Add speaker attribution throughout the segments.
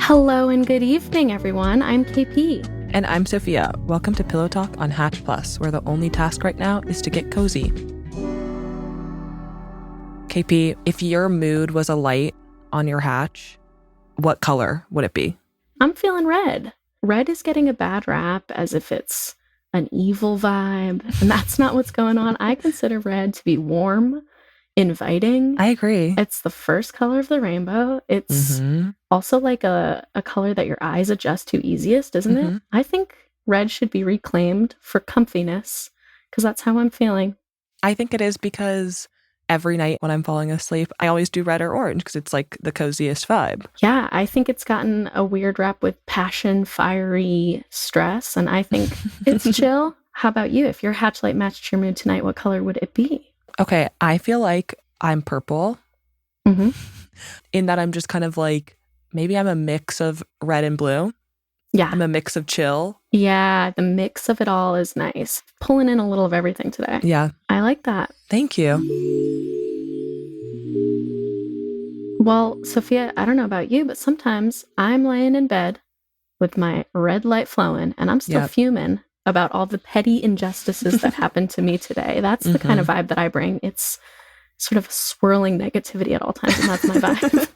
Speaker 1: Hello and good evening, everyone. I'm KP.
Speaker 2: And I'm Sophia. Welcome to Pillow Talk on Hatch Plus, where the only task right now is to get cozy. KP, if your mood was a light on your hatch, what color would it be?
Speaker 1: I'm feeling red. Red is getting a bad rap as if it's an evil vibe, and that's not what's going on. I consider red to be warm, inviting.
Speaker 2: I agree.
Speaker 1: It's the first color of the rainbow. It's also like a color that your eyes adjust to easiest, isn't it? I think red should be reclaimed for comfiness because that's how I'm feeling.
Speaker 2: I think it is because every night when I'm falling asleep, I always do red or orange because it's like the coziest vibe.
Speaker 1: Yeah, I think it's gotten a weird rap with passion, fiery stress, and I think it's chill. How about you? If your hatch light matched your mood tonight, what color would it be?
Speaker 2: Okay, I feel like I'm purple in that I'm just kind of like, maybe I'm a mix of red and blue.
Speaker 1: Yeah.
Speaker 2: I'm a mix of chill.
Speaker 1: Yeah, the mix of it all is nice. Pulling in a little of everything today.
Speaker 2: Yeah.
Speaker 1: I like that.
Speaker 2: Thank you.
Speaker 1: Well, Sophia, I don't know about you, but sometimes I'm laying in bed with my red light flowing and I'm still fuming about all the petty injustices that happened to me today. That's the kind of vibe that I bring. It's sort of swirling negativity at all times, and that's my vibe.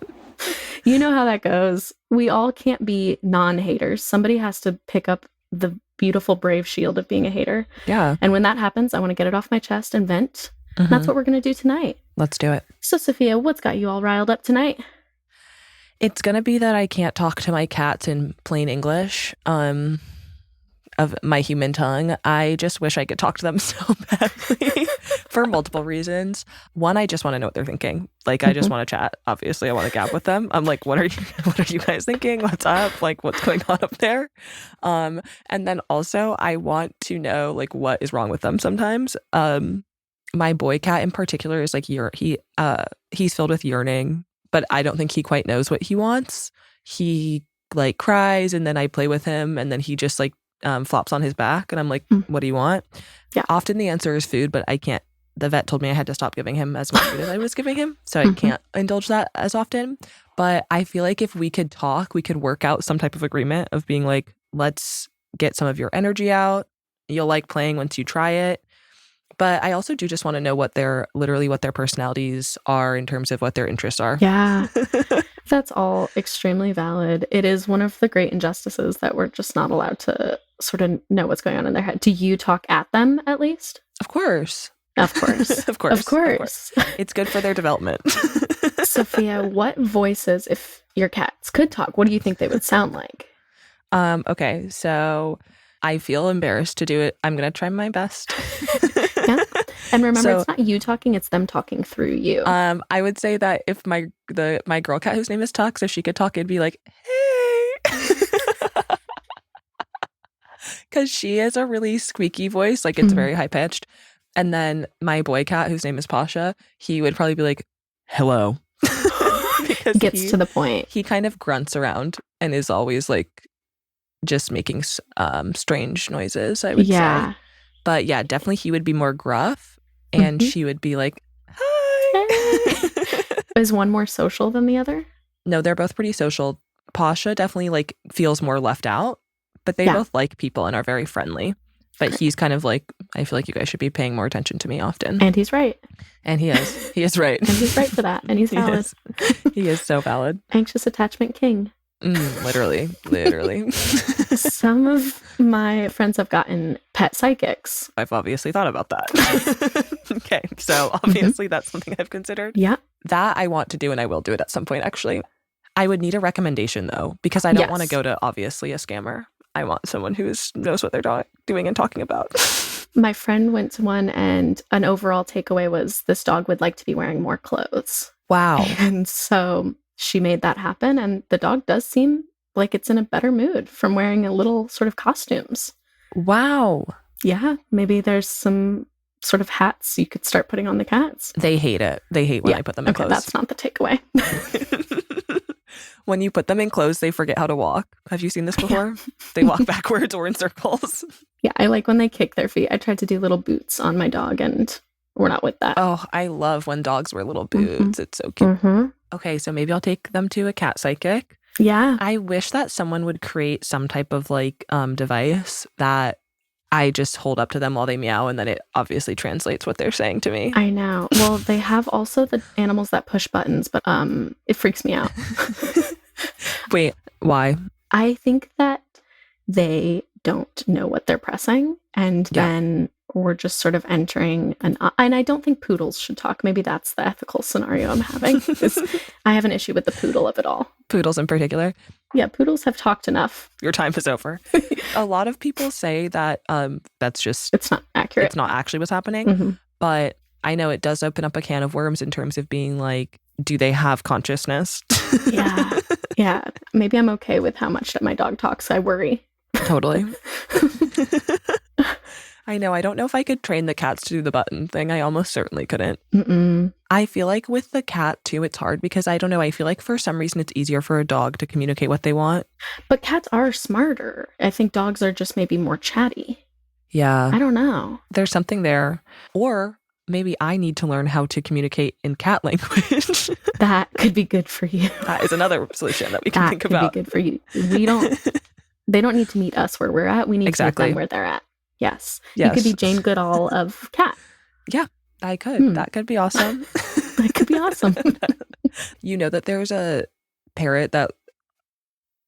Speaker 1: You know how that goes. We all can't be non-haters. Somebody has to pick up the beautiful, brave shield of being a hater.
Speaker 2: Yeah.
Speaker 1: And when that happens, I want to get it off my chest and vent. And that's what we're going to do tonight.
Speaker 2: Let's do it.
Speaker 1: So, Sophia, what's got you all riled up tonight?
Speaker 2: It's going to be that I can't talk to my cats in plain English of my human tongue. I just wish I could talk to them so badly for multiple reasons. One, I just want to know what they're thinking. Like, I just want to chat. Obviously, I want to gab with them. I'm like, what are you guys thinking? What's up? Like, what's going on up there? And then also, I want to know, like, what is wrong with them sometimes. My boy cat in particular is like, he's filled with yearning, but I don't think he quite knows what he wants. He like cries and then I play with him and then he just like flops on his back and I'm like, what do you want?
Speaker 1: Yeah.
Speaker 2: Often the answer is food, but I can't. The vet told me I had to stop giving him as much food as I was giving him. So I can't indulge that as often. But I feel like if we could talk, we could work out some type of agreement of being like, let's get some of your energy out. You'll like playing once you try it. But I also do just want to know what their personalities are in terms of what their interests are.
Speaker 1: Yeah, that's all extremely valid. It is one of the great injustices that we're just not allowed to sort of know what's going on in their head. Do you talk at them at least?
Speaker 2: Of course.
Speaker 1: Of course.
Speaker 2: Of course.
Speaker 1: Of course.
Speaker 2: It's good for their development.
Speaker 1: Sophia, what voices, if your cats could talk, what do you think they would sound like?
Speaker 2: Okay, so I feel embarrassed to do it. I'm going to try my best.
Speaker 1: Yeah. And remember, it's not you talking, it's them talking through you.
Speaker 2: I would say that if my girl cat, whose name is Tuck, if she could talk, it'd be like, hey. Because she has a really squeaky voice. Like, it's very high-pitched. And then my boy cat, whose name is Pasha, he would probably be like, hello. Because
Speaker 1: Gets to the point.
Speaker 2: He kind of grunts around and is always like just making strange noises, I would say. But yeah, definitely he would be more gruff and she would be like, hi.
Speaker 1: Is one more social than the other?
Speaker 2: No, they're both pretty social. Pasha definitely like feels more left out, but they both like people and are very friendly. But he's kind of like, I feel like you guys should be paying more attention to me often.
Speaker 1: And he's right.
Speaker 2: And he is. He is right.
Speaker 1: And he's right for that. And he's valid.
Speaker 2: He is so valid.
Speaker 1: Anxious attachment king.
Speaker 2: Literally.
Speaker 1: Some of my friends have gotten pet psychics.
Speaker 2: I've obviously thought about that. Okay, so obviously that's something I've considered.
Speaker 1: Yeah.
Speaker 2: That I want to do and I will do it at some point, actually. I would need a recommendation, though, because I don't want to go to, obviously, a scammer. I want someone who knows what they're doing and talking about.
Speaker 1: My friend went to one and an overall takeaway was this dog would like to be wearing more clothes.
Speaker 2: Wow.
Speaker 1: And so she made that happen, and the dog does seem like it's in a better mood from wearing a little sort of costumes.
Speaker 2: Wow.
Speaker 1: Yeah, maybe there's some sort of hats you could start putting on the cats.
Speaker 2: They hate it. They hate when I put them in clothes.
Speaker 1: That's not the takeaway.
Speaker 2: When you put them in clothes, they forget how to walk. Have you seen this before? They walk backwards or in circles.
Speaker 1: Yeah, I like when they kick their feet. I tried to do little boots on my dog and we're not with that.
Speaker 2: Oh, I love when dogs wear little boots. It's so cute. Okay, so maybe I'll take them to a cat psychic.
Speaker 1: Yeah.
Speaker 2: I wish that someone would create some type of like device that I just hold up to them while they meow, and then it obviously translates what they're saying to me.
Speaker 1: I know. Well, they have also the animals that push buttons, but it freaks me out.
Speaker 2: Wait, why?
Speaker 1: I think that they don't know what they're pressing, and then we're just sort of entering and I don't think poodles should talk. Maybe that's the ethical scenario I'm having. I have an issue with the poodle of it all.
Speaker 2: Poodles in particular.
Speaker 1: Yeah, poodles have talked enough.
Speaker 2: Your time is over. A lot of people say that that's just...
Speaker 1: It's not accurate.
Speaker 2: It's not actually what's happening. But I know it does open up a can of worms in terms of being like, do they have consciousness?
Speaker 1: Yeah. Yeah. Maybe I'm okay with how much that my dog talks. I worry.
Speaker 2: Totally. I know. I don't know if I could train the cats to do the button thing. I almost certainly couldn't. I feel like with the cat too, it's hard because I don't know. I feel like for some reason it's easier for a dog to communicate what they want.
Speaker 1: But cats are smarter. I think dogs are just maybe more chatty.
Speaker 2: Yeah.
Speaker 1: I don't know.
Speaker 2: There's something there. Or maybe I need to learn how to communicate in cat language.
Speaker 1: That could be good for you.
Speaker 2: That is another solution that we can think about.
Speaker 1: That could be good for you. They don't need to meet us where we're at. We need to meet them where they're at. Yes. You could be Jane Goodall of cat.
Speaker 2: Yeah, I could. That could be awesome.
Speaker 1: That could be awesome.
Speaker 2: You know that there's a parrot that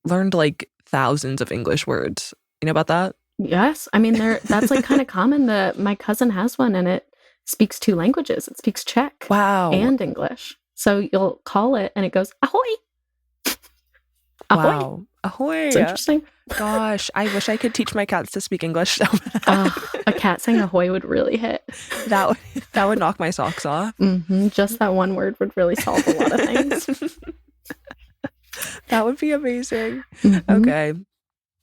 Speaker 2: learned like thousands of English words. You know about that?
Speaker 1: Yes. I mean, that's like kind of common. My cousin has one and it speaks 2 languages. It speaks Czech and English. So you'll call it and it goes, ahoy. Ahoy.
Speaker 2: Wow. Ahoy.
Speaker 1: It's interesting.
Speaker 2: Gosh, I wish I could teach my cats to speak English so bad.
Speaker 1: A cat saying ahoy would really hit.
Speaker 2: That would knock my socks off.
Speaker 1: Just that one word would really solve a lot of things.
Speaker 2: That would be amazing. Okay.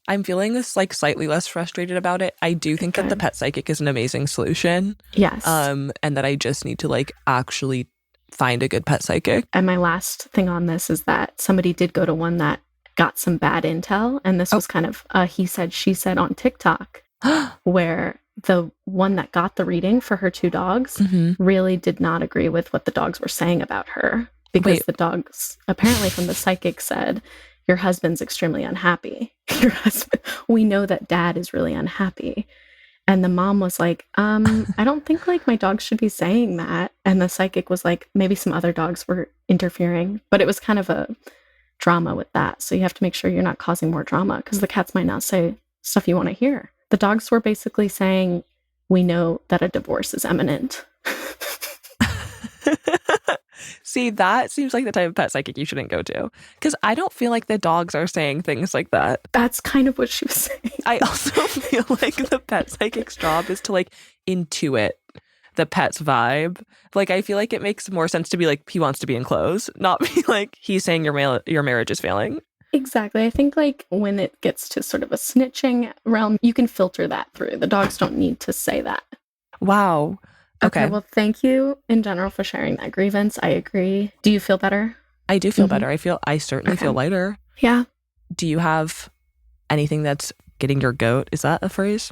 Speaker 2: I'm feeling this like slightly less frustrated about it. I do think that the pet psychic is an amazing solution.
Speaker 1: Yes.
Speaker 2: And that I just need to like actually find a good pet psychic.
Speaker 1: And my last thing on this is that somebody did go to one that got some bad intel, and this was kind of he said she said on TikTok, where the one that got the reading for her 2 dogs really did not agree with what the dogs were saying about her, because the dogs apparently from the psychic said, your husband's extremely unhappy. We know that dad is really unhappy. And the mom was like, I don't think like my dogs should be saying that. And the psychic was like, maybe some other dogs were interfering, but it was kind of a drama with that. So you have to make sure you're not causing more drama, because the cats might not say stuff you want to hear. The dogs were basically saying, we know that a divorce is imminent.
Speaker 2: See, that seems like the type of pet psychic you shouldn't go to, because I don't feel like the dogs are saying things like that.
Speaker 1: That's kind of what she was saying.
Speaker 2: I also feel like the pet psychic's job is to like intuit the pet's vibe. Like, I feel like it makes more sense to be like, he wants to be in clothes, not be like, he's saying your marriage is failing.
Speaker 1: Exactly. I think like when it gets to sort of a snitching realm, you can filter that through. The dogs don't need to say that.
Speaker 2: Wow. Okay.
Speaker 1: Well, thank you in general for sharing that grievance. I agree. Do you feel better?
Speaker 2: I do feel better. I certainly feel lighter.
Speaker 1: Yeah.
Speaker 2: Do you have anything that's getting your goat? Is that a phrase?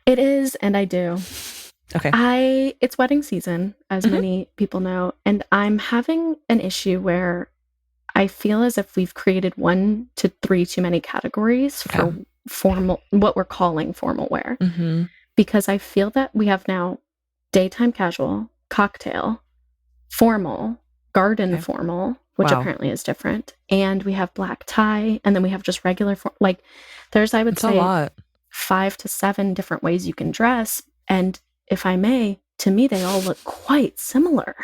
Speaker 1: It is, and I do.
Speaker 2: Okay.
Speaker 1: It's wedding season, as many people know, and I'm having an issue where I feel as if we've created 1 to 3 too many categories for formal, what we're calling formal wear. Because I feel that we have now daytime casual, cocktail, formal, garden formal, which apparently is different, and we have black tie, and then we have just regular like there's, I would say, 5 to 7 different ways you can dress, and if I may, to me they all look quite similar.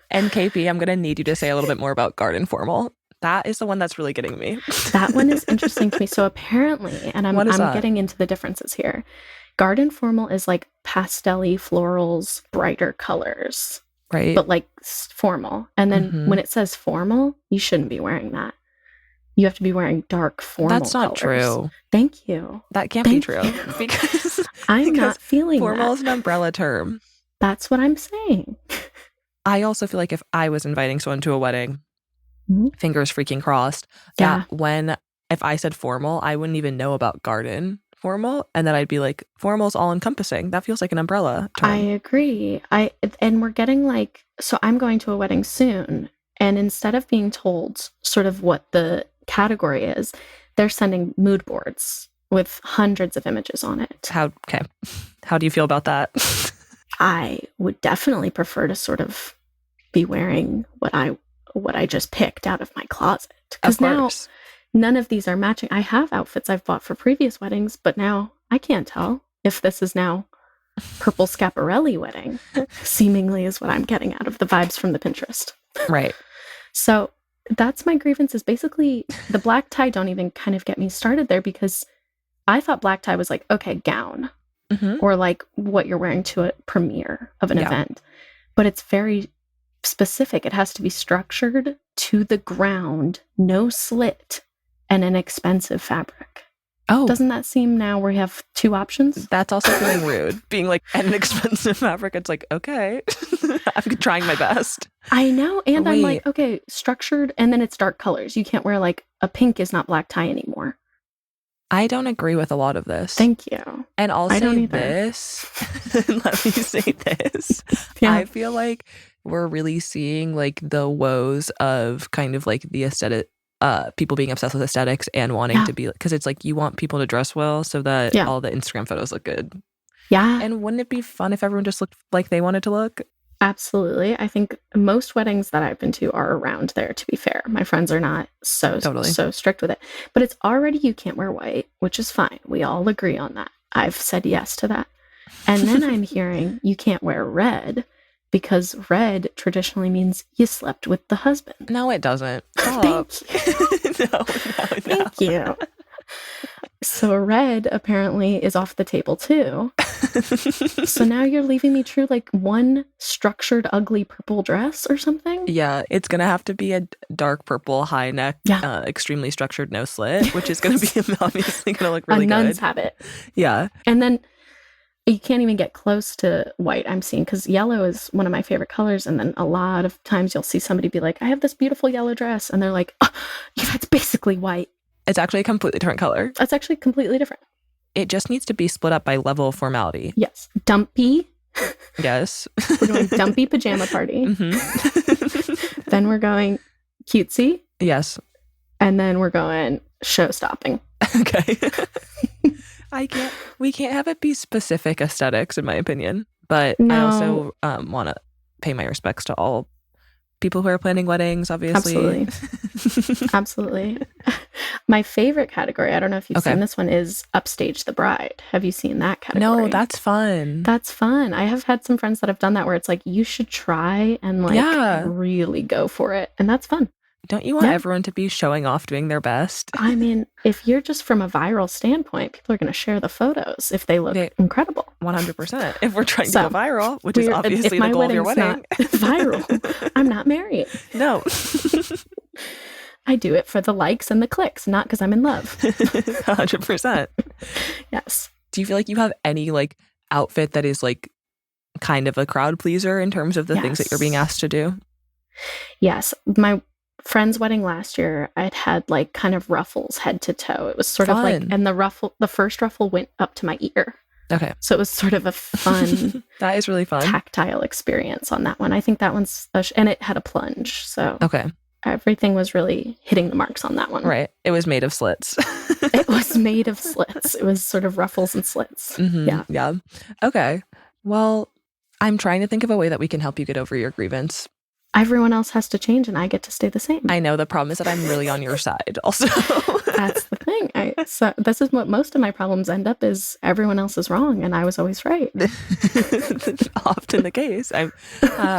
Speaker 2: And KP, I'm gonna need you to say a little bit more about garden formal. That is the one that's really getting me.
Speaker 1: That one is interesting to me. So apparently, and I'm getting into the differences here, garden formal is like pastel-y florals, brighter colors.
Speaker 2: Right.
Speaker 1: But like formal. And then when it says formal, you shouldn't be wearing that. You have to be wearing dark formal
Speaker 2: That's not
Speaker 1: colors.
Speaker 2: true.
Speaker 1: Thank you.
Speaker 2: That can't be true. Because
Speaker 1: I'm not feeling
Speaker 2: formal
Speaker 1: that.
Speaker 2: is an umbrella term.
Speaker 1: That's what I'm saying.
Speaker 2: I also feel like if I was inviting someone to a wedding, fingers freaking crossed, if I said formal, I wouldn't even know about garden formal, and then I'd be like, formal's all encompassing. That feels like an umbrella term.
Speaker 1: I agree. And we're getting like, so I'm going to a wedding soon, and instead of being told sort of what the category is they're sending mood boards with hundreds of images on it.
Speaker 2: How do you feel about that?
Speaker 1: I would definitely prefer to sort of be wearing what I just picked out of my closet. Because now none of these are matching. I have outfits I've bought for previous weddings, but now I can't tell if this is now purple Schiaparelli wedding, seemingly is what I'm getting out of the vibes from the Pinterest.
Speaker 2: Right.
Speaker 1: So that's my grievance, is basically the black tie don't even kind of get me started there, because I thought black tie was like, okay, gown, or like what you're wearing to a premiere of an event. But it's very specific. It has to be structured to the ground, no slit, and an expensive fabric. Oh. Doesn't that seem now we have two options?
Speaker 2: That's also feeling rude. Being like, an expensive fabric, it's like, okay, I'm trying my best.
Speaker 1: I know. And I'm like, okay, structured, and then it's dark colors. You can't wear like a pink is not black tie anymore.
Speaker 2: I don't agree with a lot of this.
Speaker 1: Thank you.
Speaker 2: And I'll say this. Let me say this. Yeah. I feel like we're really seeing like the woes of kind of like the aesthetic, people being obsessed with aesthetics and wanting to be, because it's like you want people to dress well so that all the Instagram photos look good.
Speaker 1: Yeah.
Speaker 2: And wouldn't it be fun if everyone just looked like they wanted to look?
Speaker 1: Absolutely. I think most weddings that I've been to are around there, to be fair. My friends are not so strict with it. But it's already, you can't wear white, which is fine. We all agree on that. I've said yes to that. And then I'm hearing you can't wear red, because red traditionally means you slept with the husband.
Speaker 2: No, it doesn't.
Speaker 1: Thank you.
Speaker 2: No.
Speaker 1: Thank you. So red apparently is off the table too. So now you're leaving me true like one structured ugly purple dress or something?
Speaker 2: Yeah, it's going to have to be a dark purple high neck, extremely structured no slit, which is going to be obviously going to look really good.
Speaker 1: A nun's habit.
Speaker 2: Yeah.
Speaker 1: And then you can't even get close to white, I'm seeing, because yellow is one of my favorite colors. And then a lot of times you'll see somebody be like, I have this beautiful yellow dress. And they're like, oh, yeah, that's basically white.
Speaker 2: It's actually a completely different color.
Speaker 1: That's actually completely different.
Speaker 2: It just needs to be split up by level of formality.
Speaker 1: Yes. Dumpy.
Speaker 2: Yes.
Speaker 1: We're going dumpy pajama party. Mm-hmm. Then we're going cutesy.
Speaker 2: Yes.
Speaker 1: And then we're going show stopping.
Speaker 2: Okay. We can't have it be specific aesthetics, in my opinion. But no. I also want to pay my respects to all people who are planning weddings, obviously.
Speaker 1: Absolutely. My favorite category, I don't know if you've seen this one, is Upstage the Bride. Have you seen that category?
Speaker 2: No, that's fun.
Speaker 1: That's fun. I have had some friends that have done that, where it's like, you should try and like really go for it. And that's fun.
Speaker 2: Don't you want everyone to be showing off, doing their best?
Speaker 1: I mean, if you're just from a viral standpoint, people are going to share the photos if they look incredible.
Speaker 2: 100%. If we're trying to go viral, which is obviously the goal of your wedding.
Speaker 1: Not viral, I'm not married.
Speaker 2: No.
Speaker 1: I do it for the likes and the clicks, not because I'm in love.
Speaker 2: 100%.
Speaker 1: Yes.
Speaker 2: Do you feel like you have any like outfit that is like kind of a crowd pleaser in terms of the things that you're being asked to do?
Speaker 1: Yes. My friend's wedding last year, I'd had like kind of ruffles head to toe. It was sort of like, and the first ruffle went up to my ear.
Speaker 2: Okay.
Speaker 1: So it was sort of a fun,
Speaker 2: that is really fun,
Speaker 1: tactile experience on that one. I think that one's, and it had a plunge. So everything was really hitting the marks on that one.
Speaker 2: Right. It was made of slits.
Speaker 1: It was made of slits. It was sort of ruffles and slits.
Speaker 2: Mm-hmm. Yeah. Okay. Well, I'm trying to think of a way that we can help you get over your grievance.
Speaker 1: Everyone else has to change and I get to stay the same.
Speaker 2: I know. The problem is that I'm really on your side also.
Speaker 1: That's the thing. So this is what most of my problems end up, is everyone else is wrong and I was always right.
Speaker 2: Often the case.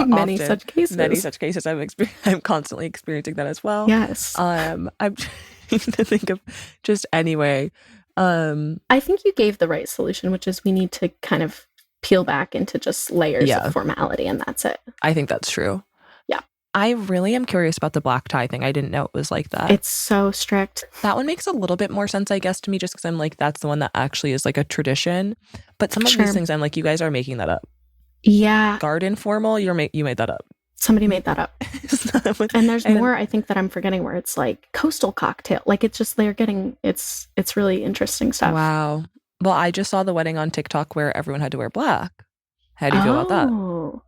Speaker 1: Many such cases.
Speaker 2: I'm constantly experiencing that as well.
Speaker 1: Yes.
Speaker 2: I'm trying to think of just any way.
Speaker 1: I think you gave the right solution, which is we need to kind of peel back into just layers of formality, and that's it.
Speaker 2: I think that's true.
Speaker 1: Yeah.
Speaker 2: I really am curious about the black tie thing. I didn't know it was like that.
Speaker 1: It's so strict.
Speaker 2: That one makes a little bit more sense, I guess, to me, just because I'm like, that's the one that actually is like a tradition. But some of these things, I'm like, you guys are making that up.
Speaker 1: Yeah.
Speaker 2: Garden formal, you made that up.
Speaker 1: Somebody made that up. And there's more, I think, that I'm forgetting, where it's like coastal cocktail. Like, it's just, it's really interesting stuff.
Speaker 2: Wow. Well, I just saw the wedding on TikTok where everyone had to wear black. How do you feel about that?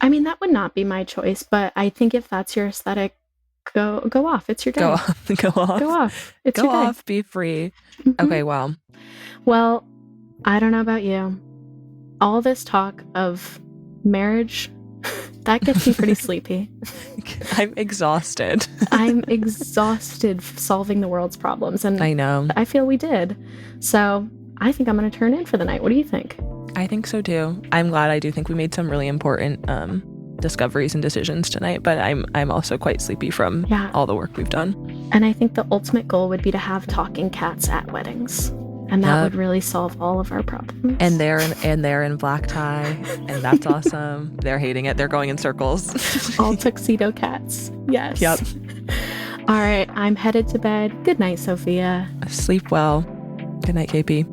Speaker 1: I mean, that would not be my choice, but I think if that's your aesthetic, Go off. It's your day.
Speaker 2: Go off. Go off.
Speaker 1: Go off. It's
Speaker 2: Go
Speaker 1: your day.
Speaker 2: off. Be free.
Speaker 1: Mhm.
Speaker 2: Okay, well.
Speaker 1: Well, I don't know about you. All this talk of marriage, that gets me pretty sleepy.
Speaker 2: I'm exhausted.
Speaker 1: I'm exhausted solving the world's problems. And
Speaker 2: I know.
Speaker 1: I feel we did. So I think I'm going to turn in for the night. What do you think?
Speaker 2: I think so too. I'm glad. I do think we made some really important discoveries and decisions tonight, but I'm also quite sleepy from all the work we've done.
Speaker 1: And I think the ultimate goal would be to have talking cats at weddings. And that would really solve all of our problems.
Speaker 2: And they're in black tie, and that's awesome. They're hating it. They're going in circles.
Speaker 1: All tuxedo cats. Yes.
Speaker 2: Yep.
Speaker 1: All right, I'm headed to bed. Good night, Sophia.
Speaker 2: Sleep well. Good night, KP.